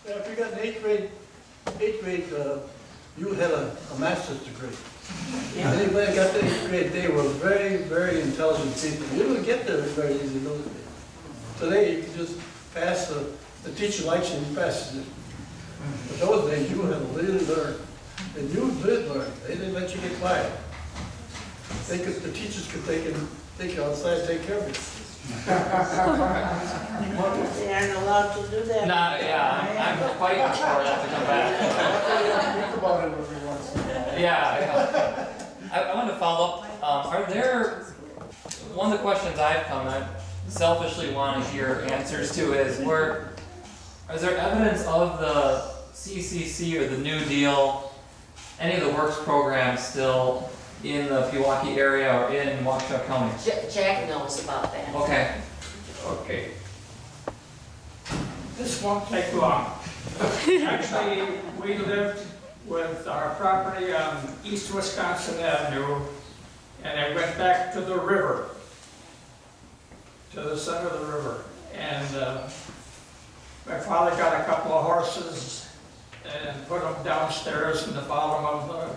Yeah, if you got an eighth grade, you had a master's degree. Anybody got the eighth grade, they were very, very intelligent people. You didn't get there very easy those days. Today, you can just pass the teacher likes you, you pass it. But those days, you had to really learn. And you did learn. They didn't let you get quiet. The teachers could take you outside and take care of you. They aren't allowed to do that. Nah, yeah, I'm fighting for that to come back. Think about it every once in a while. Yeah. I wanted to follow up. Are there, one of the questions I've come at, selfishly want to hear answers to is, is there evidence of the CCC or the New Deal, any of the works programs still in the Pewaukee area or in Waukesha County? Jack knows about that. Okay. Okay. This won't take long. Actually, we lived with our property on East Wisconsin Avenue, and it went back to the river, to the center of the river. And my father got a couple of horses and put them downstairs in the bottom of the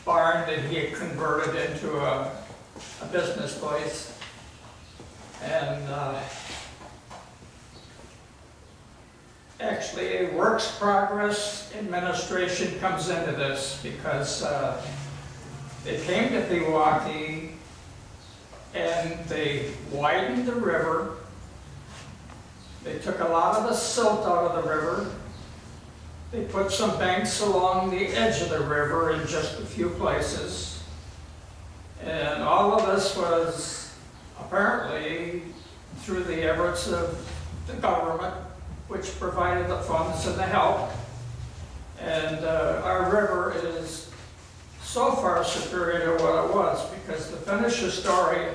barn that he had converted into a business place. And actually, a works progress administration comes into this because they came to Pewaukee and they widened the river. They took a lot of the silt out of the river. They put some banks along the edge of the river in just a few places. And all of this was apparently through the efforts of the government, which provided the funds and the help. And our river is so far superior to what it was, because to finish the story,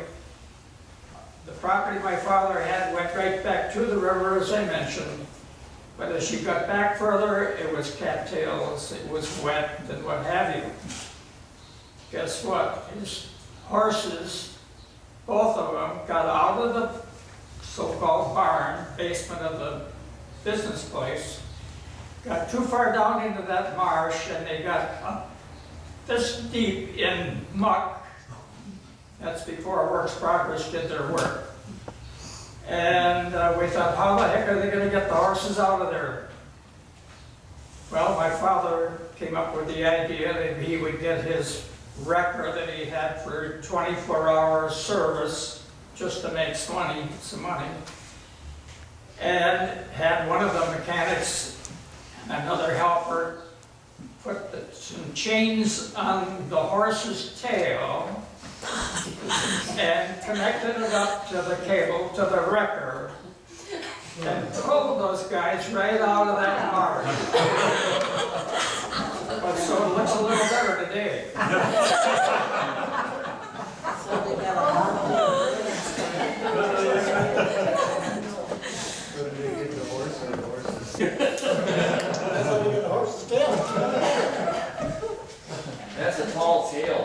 the property my father had went right back to the river, as I mentioned. But as you got back further, it was cattails, it was wet, and what have you. Guess what? His horses, both of them, got out of the so-called barn, basement of the business place, got too far down into that marsh, and they got up this deep in muck. That's before Works Progress did their work. And we thought, how the heck are they going to get the horses out of there? Well, my father came up with the idea that he would get his wrecker that he had for 24-hour service just to make some money, and had one of the mechanics, another helper, put some chains on the horse's tail and connected it up to the cable to the wrecker and pulled those guys right out of that marsh. But so it looks a little better today. So they got a lot of Where did they get the horse or the horses? That's how you get the horse's tail. That's a tall tale.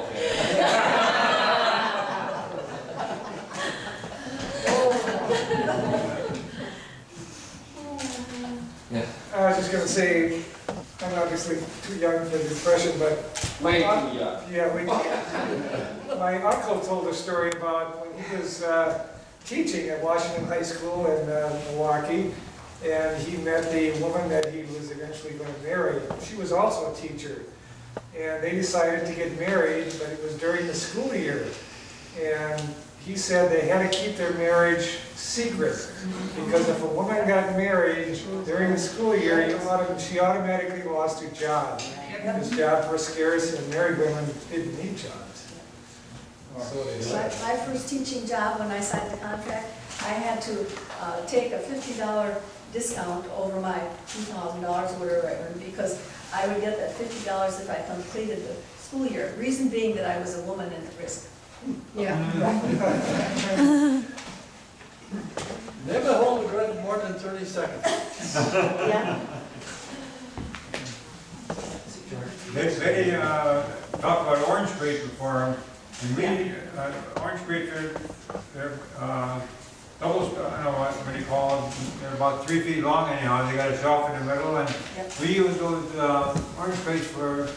Yeah. I was just gonna say, I'm obviously too young for the impression, but Way too my young. my uncle told a story about when he was teaching at Washington High School in Milwaukee, and he met the woman that he was eventually going to marry. She was also a teacher, and they decided to get married, but it was during the school year. And he said they had to keep their marriage secret, because if a woman got married during the school year, she automatically lost her job. Because jobs were scarce and married women didn't need jobs. So they said. My first teaching job, when I signed the contract, I had to take a $50 discount over my $2,000 or whatever I earned, because I would get that $50 if I completed the school year. Reason being that I was a woman and at risk. Yeah. Never hold a grudge more than 30 seconds. Yeah. They talked about Orange Creek before, and we, Orange Creek, double, I don't know what do you call them, they're about 3 feet long anyhow, they got a shelf in the middle, and Yep. we use those, orange crates for,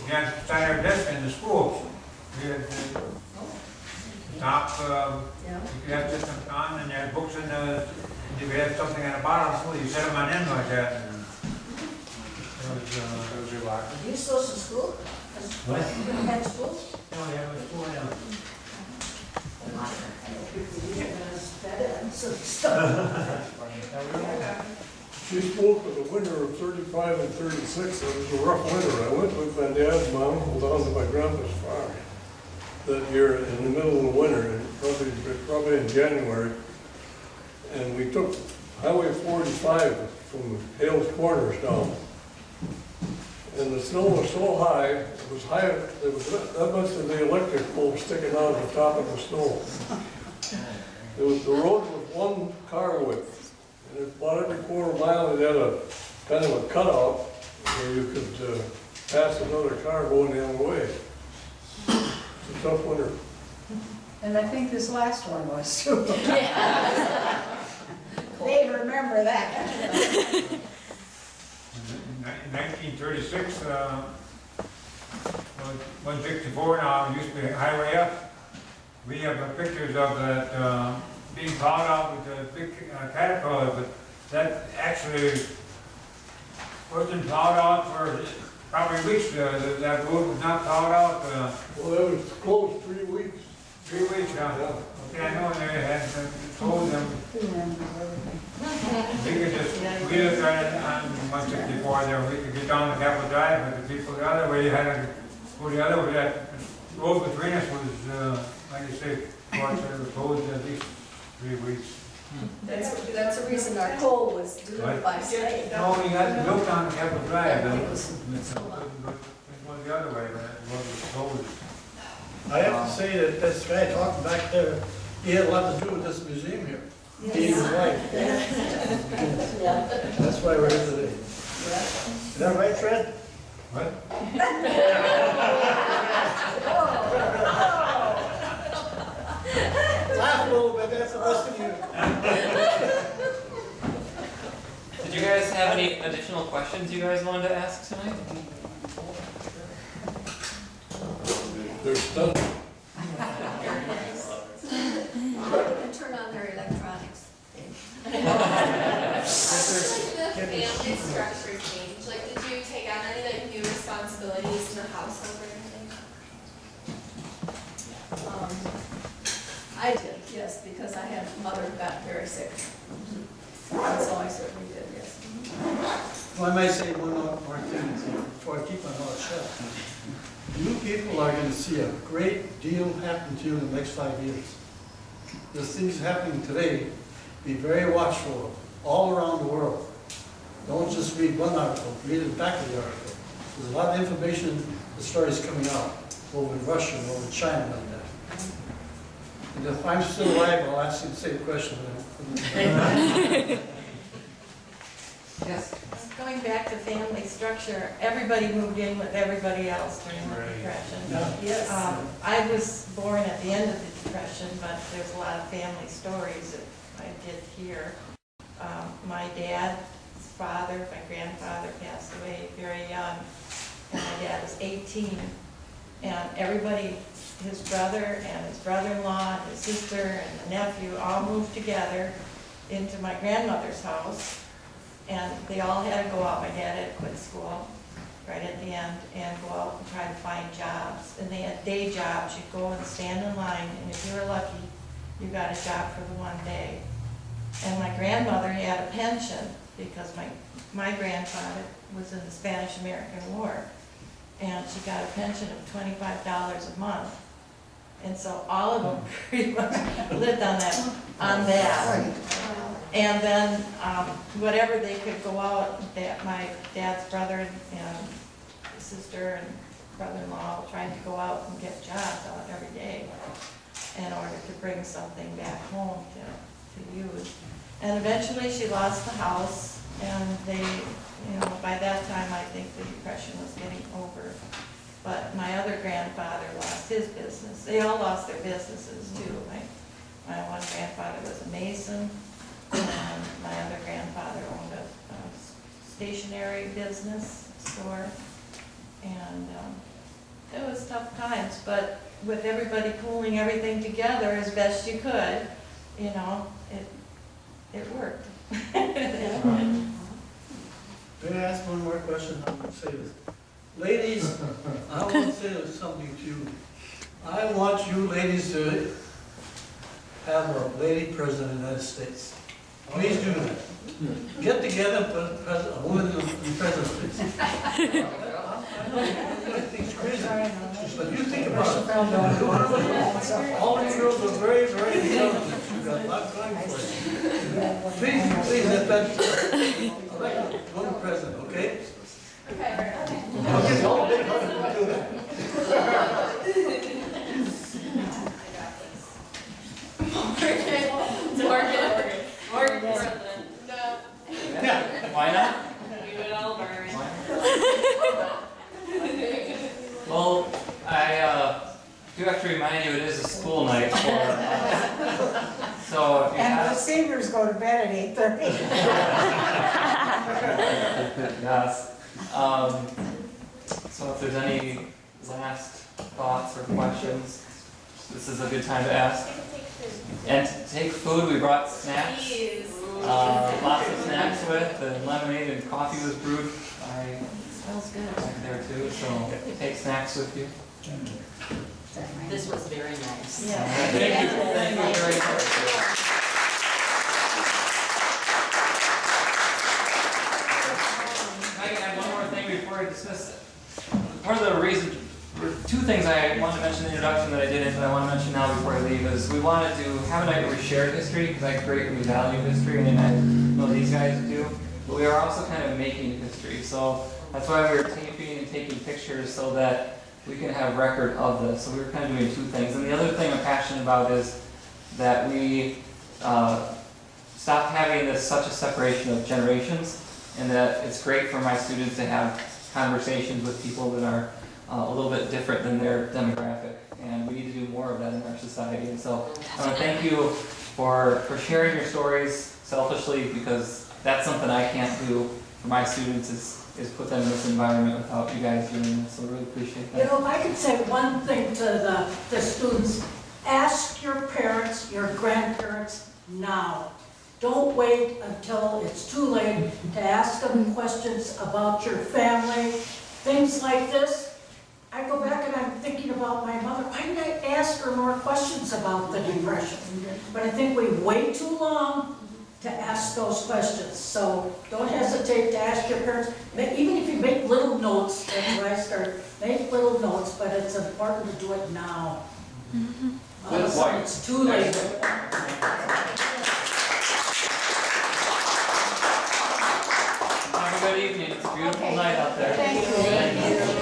against standard desk in the school. We had the top, Yeah. you could have just some on, and there are books in the, you could have something at the bottom, so you set them on end like that. And it was your locker. You social school? What? You don't have school? No, yeah, it was cool, yeah. She spoke of the winter of 35 and 36, it was a rough winter. I went with my dad's mom down to my grandpa's farm that year in the middle of the winter, and probably in January. And we took Highway 45 from Hales Corners down. And the snow was so high, it was high, there was that much of the electric pole sticking out of the top of the snow. The road was one car width, and about every quarter mile it had a kind of a cutout where you could pass another car going the other way. It's a tough winter. And I think this last one was too. They remember that. In 1936, 164 now, used to be Highway F. We have pictures of that being plowed out with a big Caterpillar, but that actually wasn't plowed out for probably weeks. That road was not plowed out. Well, it was closed 3 weeks. 3 weeks, yeah. Okay, I know they had told them. We could just wheel it right on 164 there, we could get down the Capitol Drive, but the people the other way had to go the other way. That road between us was, like you say, closed at least 3 weeks. That's the reason our coal was delivered by state. No, we got built on Capitol Drive, and It it was- was the other way, but it was closed. I have to say that this guy talking back there, he had a lot to do with this museum here. He and his wife. Yeah. That's why we're here today. Is that right, Fred? What? Laugh a little bit, that's the rest of you. Did you guys have any additional questions you guys wanted to ask tonight? They're stunning. They can turn on their electronics. How did the family structure change? Like, did you take on any like new responsibilities in the household or anything? I did, yes, because I had, mother got very sick. And so I certainly did, yes. Well, I might say one more thing before I keep my mouth shut. You people are gonna see a great deal happen to you in the next 5 years. There's things happening today, be very watchful of, all around the world. Don't just read one article, read the back of the article. There's a lot of information, the stories coming out, over in Russia and over in China like that. And if I'm still alive, I'll ask you the same question. Yes. Going back to family structure, everybody moved in with everybody else during the Depression. Yes. I was born at the end of the Depression, but there's a lot of family stories that I did hear. My dad's father, my grandfather passed away very young, and my dad was 18. And everybody, his brother and his brother-in-law and his sister and the nephew all moved together into my grandmother's house. And they all had to go out. My dad had to quit school right at the end and go out and try to find jobs. And they had day jobs. You'd go and stand in line, and if you were lucky, you got a job for the one day. And my grandmother had a pension because my grandfather was in the Spanish-American War. And she got a pension of $25 a month. And so all of them pretty much lived on that. And then whatever they could go out, my dad's brother and sister and brother-in-law tried to go out and get jobs out every day in order to bring something back home to use. And eventually she lost the house, and by that time I think the Depression was getting over. But my other grandfather lost his business. They all lost their businesses too. My My one grandfather was a mason, and my other grandfather owned a stationery business store. And it was tough times, but with everybody pulling everything together as best you could, you know, it worked. May I ask one more question? I want to say this. Ladies, I want to say something to you. I want you ladies to have a lady president of the United States. Please do that. Get together and put a woman in the presidency. I know everybody thinks crazy, but you think about it. All the girls are very, very intelligent. You've got a lot going for you. Please, let that elect a woman president, okay? Okay. I'll give you all a big hug if you do that. Morgan president. No. Yeah, why not? You would all burn. Well, I do have to remind you, it is a school night for us. So if you And the have, seniors go to bed at 8:30. yes. So if there's any last thoughts or questions, this is a good time to ask. And to take food, we brought snacks. Please. Lots of snacks with, and lemonade and coffee was brewed by Smells good. back there too, so take snacks with you. This was very nice. Yeah. Thank you very much. I can add one more thing before I dismiss it. Part of the reason, two things I wanted to mention in the introduction that I didn't, but I want to mention now before I leave, is we wanted to have a night where we shared history, because I greatly value history, and I know these guys do, but we are also kind of making history, so that's why we were taping and taking pictures so that we can have record of this. So we were kind of doing two things. And the other thing I'm passionate about is that we stop having this such a separation of generations, and that it's great for my students to have conversations with people that are a little bit different than their demographic. And we need to do more of that in our society. And so I want to thank you for sharing your stories selfishly, because that's something I can't do for my students, is put them in this environment without you guys doing this. So I really appreciate You that. know, if I could say one thing to the students, ask your parents, your grandparents now. Don't wait until it's too late to ask them questions about your family, things like this. I go back and I'm thinking about my mother. Why didn't I ask her more questions about the Depression? But I think we wait too long to ask those questions. So don't hesitate to ask your parents. Even if you make little notes, that's where I start. Make little notes, but it's important to do it now. So it's too late. Have a good evening. It's a beautiful night out there. Thank you.